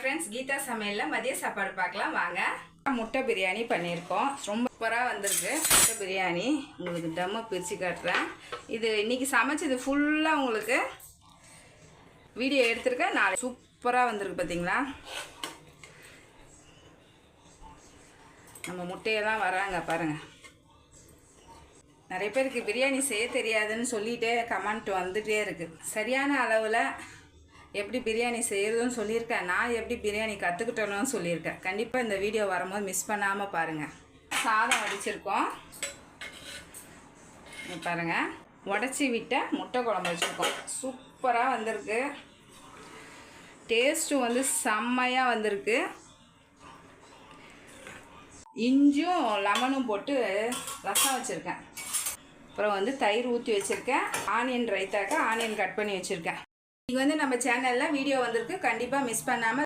Friends, Geetha சமையலில் மதிய சாப்பாடு பார்க்கலாம் வாங்க. முட்டை பிரியாணி பண்ணியிருக்கோம். ரொம்ப சூப்பராக வந்திருக்கு முட்டை பிரியாணி. உங்களுக்கு டம்மை பிரித்து காட்டுறேன். இது இன்றைக்கி சமைச்சது ஃபுல்லாக உங்களுக்கு வீடியோ எடுத்துருக்கேன். நாளை சூப்பராக வந்திருக்கு பார்த்தீங்களா. நம்ம முட்டையெல்லாம் வராங்க பாருங்கள். நிறைய பேருக்கு பிரியாணி செய்ய தெரியாதுன்னு சொல்லிகிட்டே கமெண்ட் வந்துகிட்டே இருக்குது. சரியான அளவில் எப்படி பிரியாணி செய்கிறதுன்னு சொல்லியிருக்கேன். நான் எப்படி பிரியாணி கற்றுக்கிட்டேன்னு சொல்லியிருக்கேன். கண்டிப்பாக இந்த வீடியோ வரும்போது மிஸ் பண்ணாமல் பாருங்கள். சாதம் வடிச்சிருக்கோம் பாருங்கள். உடச்சி விட்ட முட்டை குழம்பு வச்சுருக்கோம். சூப்பராக வந்திருக்கு. டேஸ்ட்டும் வந்து செம்மையாக வந்திருக்கு. இஞ்சும் லெமனும் போட்டு ரசம் வச்சுருக்கேன். அப்புறம் வந்து தயிர் ஊற்றி வச்சுருக்கேன். ஆனியன் ரைத்தாக்க ஆனியன் கட் பண்ணி வச்சுருக்கேன். இங்கே வந்து நம்ம சேனலில் வீடியோ வந்திருக்கு. கண்டிப்பாக மிஸ் பண்ணாமல்